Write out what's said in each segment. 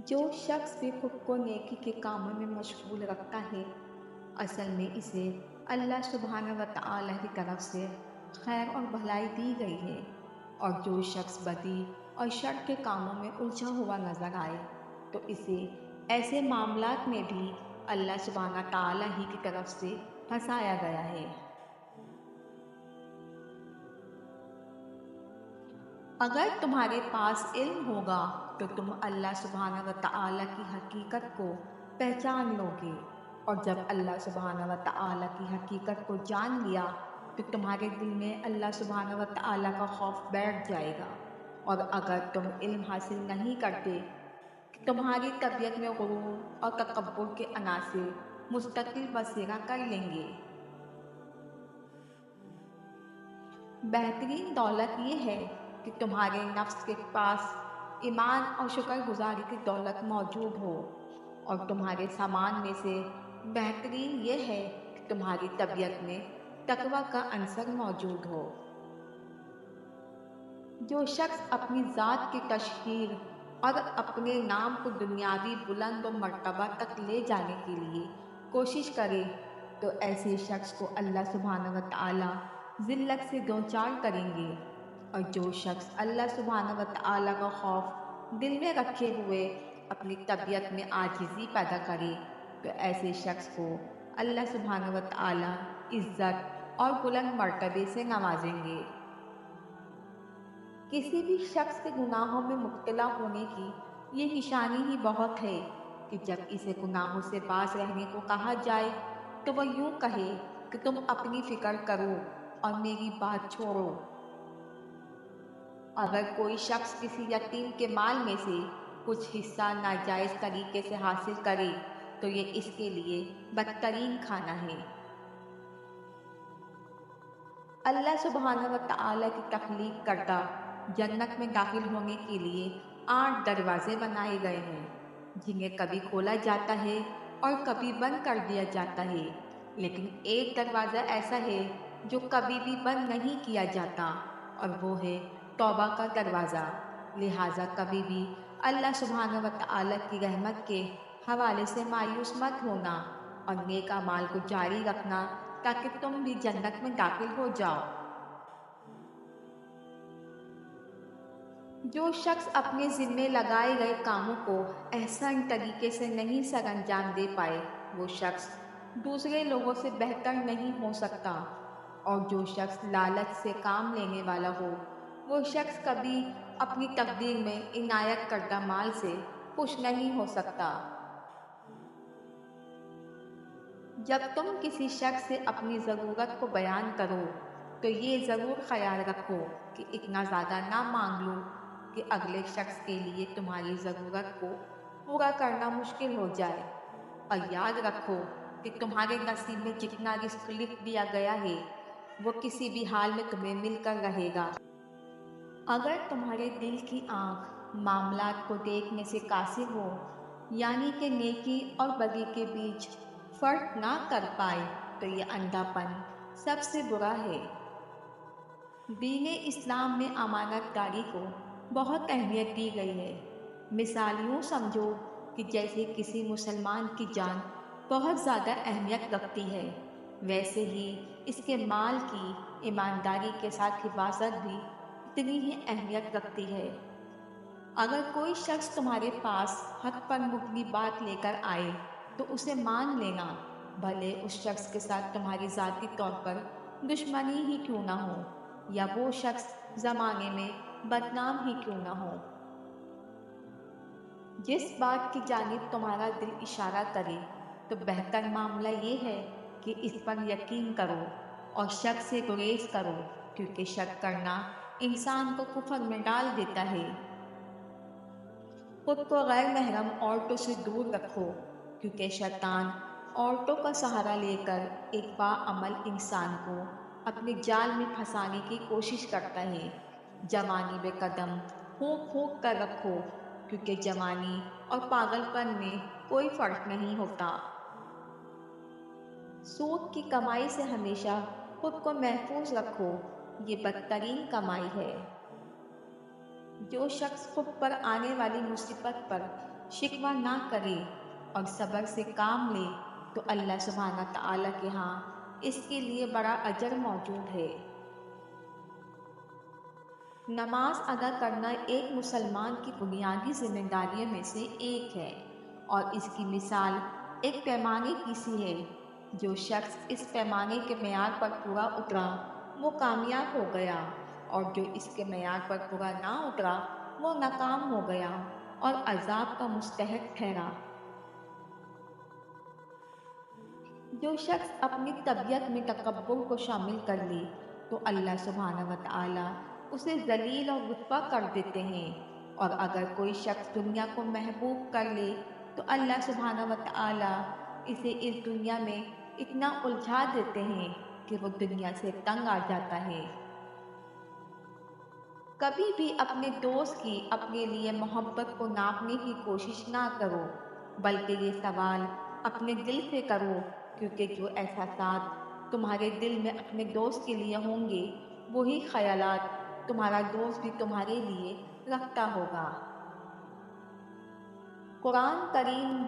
جو شخص بھی خود کو نیکی کے کاموں میں مشغول رکھتا ہے، اصل میں اسے اللہ سبحانہ و تعالی کی طرف سے خیر اور بھلائی دی گئی ہے، اور جو شخص بدی اور شر کے کاموں میں الجھا ہوا نظر آئے تو اسے ایسے معاملات میں بھی اللہ سبحانہ تعالی ہی کی طرف سے پھنسایا گیا ہے۔ اگر تمہارے پاس علم ہوگا تو تم اللہ سبحانہ و تعالی کی حقیقت کو پہچان لو گے، اور جب اللہ سبحانہ و تعالی کی حقیقت کو جان لیا تو تمہارے دل میں اللہ سبحانہ و تعالی کا خوف بیٹھ جائے گا۔ اور اگر تم علم حاصل نہیں کرتے کہ تمہاری طبیعت میں غرور اور تکبر کے عناصر مستقل بسیرا کر لیں گے۔ بہترین دولت یہ ہے کہ تمہارے نفس کے پاس ایمان اور شکر گزاری کی دولت موجود ہو، اور تمہارے سامان میں سے بہترین یہ ہے کہ تمہاری طبیعت میں تقوی کا عنصر موجود ہو۔ جو شخص اپنی ذات کی تشہیر اور اپنے نام کو دنیاوی بلند و مرتبہ تک لے جانے کے لیے کوشش کرے تو ایسے شخص کو اللہ سبحانہ و تعالی ذلت سے دوچار کریں گے، اور جو شخص اللہ سبحانہ و تعالی کا خوف دل میں رکھے ہوئے اپنی طبیعت میں عاجزی پیدا کرے تو ایسے شخص کو اللہ سبحانہ و تعالی عزت اور بلند مرتبے سے نوازیں گے۔ کسی بھی شخص کے گناہوں میں مبتلا ہونے کی یہ نشانی ہی بہت ہے کہ جب اسے گناہوں سے باز رہنے کو کہا جائے تو وہ یوں کہے کہ تم اپنی فکر کرو اور میری بات چھوڑو۔ اگر کوئی شخص کسی یتیم کے مال میں سے کچھ حصہ ناجائز طریقے سے حاصل کرے تو یہ اس کے لیے بدترین کھانا ہے۔ اللہ سبحانہ و تعالی کی تخلیق کردہ جنت میں داخل ہونے کے لیے 8 دروازے بنائے گئے ہیں، جنہیں کبھی کھولا جاتا ہے اور کبھی بند کر دیا جاتا ہے، لیکن ایک دروازہ ایسا ہے جو کبھی بھی بند نہیں کیا جاتا، اور وہ ہے توبہ کا دروازہ۔ لہٰذا کبھی بھی اللہ سبحانہ و تعالی کی رحمت کے حوالے سے مایوس مت ہونا، اور نیک اعمال کو جاری رکھنا تاکہ تم بھی جنت میں داخل ہو جاؤ۔ جو شخص اپنے ذمے لگائے گئے کاموں کو احسن طریقے سے نہیں سر انجام دے پائے وہ شخص دوسرے لوگوں سے بہتر نہیں ہو سکتا، اور جو شخص لالچ سے کام لینے والا ہو وہ شخص کبھی اپنی تقدیر میں عنایت کردہ مال سے خوش نہیں ہو سکتا۔ جب تم کسی شخص سے اپنی ضرورت کو بیان کرو تو یہ ضرور خیال رکھو کہ اتنا زیادہ نہ مانگ لو کہ اگلے شخص کے لیے تمہاری ضرورت کو پورا کرنا مشکل ہو جائے، اور یاد رکھو کہ تمہارے نصیب میں جتنا رزق لکھ دیا گیا ہے وہ کسی بھی حال میں تمہیں مل کر رہے گا۔ اگر تمہارے دل کی آنکھ معاملات کو دیکھنے سے قاصر ہو، یعنی کہ نیکی اور بدی کے بیچ فرق نہ کر پائے، تو یہ اندھا پن سب سے برا ہے۔ دین اسلام میں امانت داری کو بہت اہمیت دی گئی ہے۔ مثال یوں سمجھو کہ جیسے کسی مسلمان کی جان بہت زیادہ اہمیت رکھتی ہے، ویسے ہی اس کے مال کی ایمانداری کے ساتھ حفاظت بھی اتنی ہی اہمیت رکھتی ہے۔ اگر کوئی شخص تمہارے پاس حق پر مبنی بات لے کر آئے تو اسے مان لینا، بھلے اس شخص کے ساتھ تمہاری ذاتی طور پر دشمنی ہی کیوں نہ ہو، یا وہ شخص زمانے میں بدنام ہی کیوں نہ ہو۔ جس بات کی جانب تمہارا دل اشارہ کرے تو بہتر معاملہ یہ ہے کہ اس پر یقین کرو اور شک سے گریز کرو، کیونکہ شک کرنا انسان کو کفر میں ڈال دیتا ہے۔ خود کو غیر محرم عورتوں سے دور رکھو، کیونکہ شیطان عورتوں کا سہارا لے کر ایک باعمل انسان کو اپنے جال میں پھنسانے کی کوشش کرتا ہے۔ جوانی بے قدم پھونک پھونک کر رکھو، کیونکہ جوانی اور پاگل پن میں کوئی فرق نہیں ہوتا۔ سود کی کمائی سے ہمیشہ خود کو محفوظ رکھو، یہ بدترین کمائی ہے۔ جو شخص خود پر آنے والی مصیبت پر شکوہ نہ کرے اور صبر سے کام لے تو اللہ سبحانہ تعالیٰ کے ہاں اس کے لیے بڑا اجر موجود ہے۔ نماز ادا کرنا ایک مسلمان کی بنیادی ذمہ داریوں میں سے ایک ہے، اور اس کی مثال ایک پیمانے کی سی ہے۔ جو شخص اس پیمانے کے معیار پر پورا اترا وہ کامیاب ہو گیا، اور جو اس کے معیار پر پورا نہ اترا وہ ناکام ہو گیا اور عذاب کا مستحق ٹھہرا۔ جو شخص اپنی طبیعت میں تکبر کو شامل کر لے تو اللہ سبحانہ و تعالی اسے ذلیل اور رسوا کر دیتے ہیں، اور اگر کوئی شخص دنیا کو محبوب کر لے تو اللہ سبحانہ و تعالی اسے اس دنیا میں اتنا الجھا دیتے ہیں کہ وہ دنیا سے تنگ آ جاتا ہے۔ کبھی بھی اپنے دوست کی اپنے لیے محبت کو ناپنے کی کوشش نہ کرو، بلکہ یہ سوال اپنے دل سے کرو، کیونکہ جو احساسات تمہارے دل میں اپنے دوست کے لیے ہوں گے وہی خیالات تمہارا دوست بھی تمہارے لیے رکھتا ہوگا۔ قرآن کریم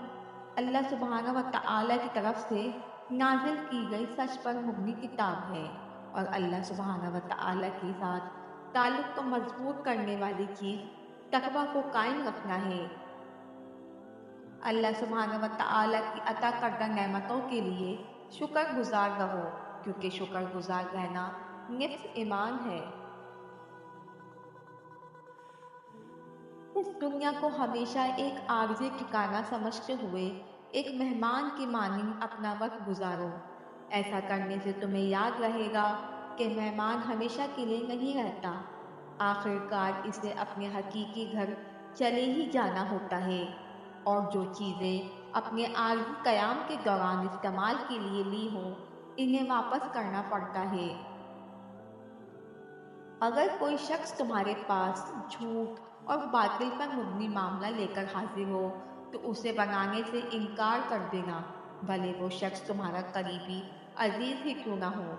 اللہ سبحانہ و تعالیٰ کی طرف سے نازل کی گئی سچ پر مبنی کتاب ہے، اور اللہ سبحانہ و تعالیٰ کے ساتھ تعلق کو مضبوط کرنے والی چیز تقویٰ کو قائم رکھنا ہے۔ اللہ سبحانہ و تعالیٰ کی عطا کردہ نعمتوں کے لیے شکر گزار رہو، کیونکہ شکر گزار رہنا نصف ایمان ہے۔ اس دنیا کو ہمیشہ ایک عارضی ٹھکانہ سمجھتے ہوئے ایک مہمان کی مانند اپنا وقت گزارو۔ ایسا کرنے سے تمہیں یاد رہے گا کہ مہمان ہمیشہ کے لیے نہیں رہتا، آخر کار اسے اپنے حقیقی گھر چلے ہی جانا ہوتا ہے، اور جو چیزیں اپنے عارضی قیام کے دوران استعمال کے لیے لی ہوں انہیں واپس کرنا پڑتا ہے۔ اگر کوئی شخص تمہارے پاس جھوٹ اور باطل پر مبنی معاملہ لے کر حاضر ہو تو اسے بنانے سے انکار کر دینا، بھلے وہ شخص تمہارا قریبی عزیز ہی کیوں نہ ہو۔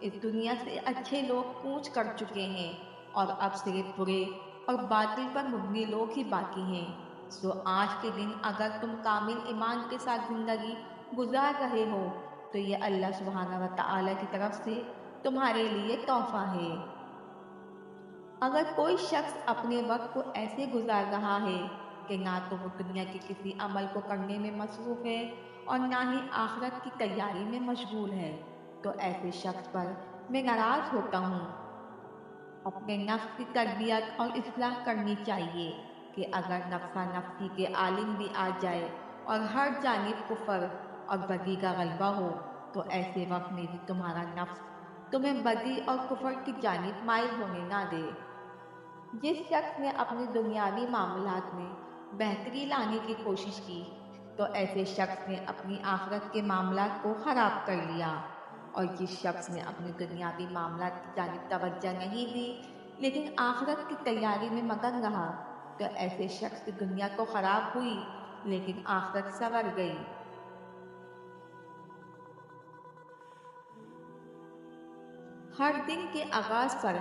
اس دنیا سے اچھے لوگ کوچ کر چکے ہیں، اور اب صرف برے اور باطل پر مبنی لوگ ہی باقی ہیں۔ سو آج کے دن اگر تم کامل ایمان کے ساتھ زندگی گزار رہے ہو تو یہ اللہ سبحانہ و تعالیٰ کی طرف سے تمہارے لیے تحفہ ہے۔ اگر کوئی شخص اپنے وقت کو ایسے گزار رہا ہے کہ نہ تو وہ دنیا کے کسی عمل کو کرنے میں مصروف ہے اور نہ ہی آخرت کی تیاری میں مشغول ہے تو ایسے شخص پر میں ناراض ہوتا ہوں۔ اپنے نفس کی تربیت اور اصلاح کرنی چاہیے کہ اگر نفسا نفسی کے عالم بھی آ جائے اور ہر جانب کفر اور بدی کا غلبہ ہو تو ایسے وقت میں بھی تمہارا نفس تمہیں بدی اور کفر کی جانب مائل ہونے نہ دے۔ جس شخص نے اپنے دنیاوی معاملات میں بہتری لانے کی کوشش کی تو ایسے شخص نے اپنی آخرت کے معاملات کو خراب کر لیا، اور جس شخص نے اپنے دنیاوی معاملات کی جانب توجہ نہیں دی لیکن آخرت کی تیاری میں مگن رہا تو ایسے شخص کی دنیا تو خراب ہوئی لیکن آخرت سنور گئی۔ ہر دن کے آغاز پر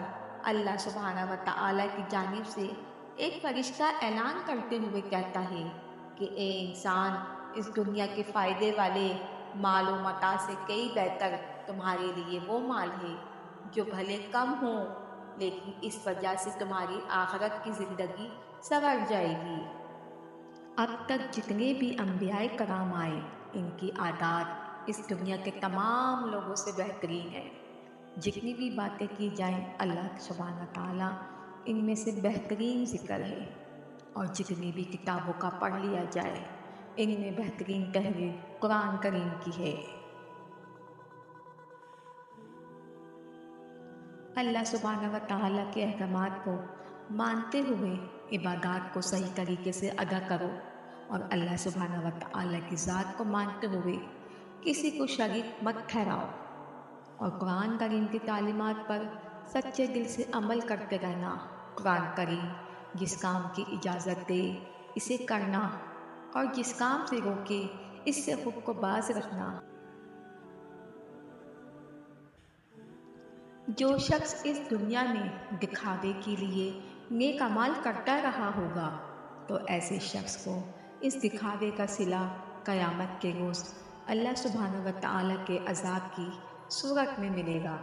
اللہ سبحانہ و تعالیٰ کی جانب سے ایک فرشتہ اعلان کرتے ہوئے کہتا ہے کہ اے انسان، اس دنیا کے فائدے والے مال و متاع سے کئی بہتر تمہارے لیے وہ مال ہے جو بھلے کم ہوں لیکن اس وجہ سے تمہاری آخرت کی زندگی سنور جائے گی۔ اب تک جتنے بھی انبیاء کرام آئے ان کی عادات اس دنیا کے تمام لوگوں سے بہترین ہے۔ جتنی بھی باتیں کی جائیں اللہ سبحانہ تعالیٰ ان میں سے بہترین ذکر ہے، اور جتنی بھی کتابوں کا پڑھ لیا جائے ان میں بہترین تحریر قرآن کریم کی ہے۔ اللہ سبحانہ و تعالیٰ کے احکامات کو مانتے ہوئے عبادات کو صحیح طریقے سے ادا کرو، اور اللہ سبحانہ و تعالیٰ کی ذات کو مانتے ہوئے کسی کو شریک مت ٹھہراؤ، اور قرآن کریم کی تعلیمات پر سچے دل سے عمل کرتے رہنا۔ قرآن کریم جس کام کی اجازت دے اسے کرنا، اور جس کام سے روکے اس سے خود کو باز رکھنا۔ جو شخص اس دنیا میں دکھاوے کے لیے نیک اعمال کرتا رہا ہوگا تو ایسے شخص کو اس دکھاوے کا صلہ قیامت کے روز اللہ سبحانہ و تعالیٰ کے عذاب کی صورت میں ملے گا۔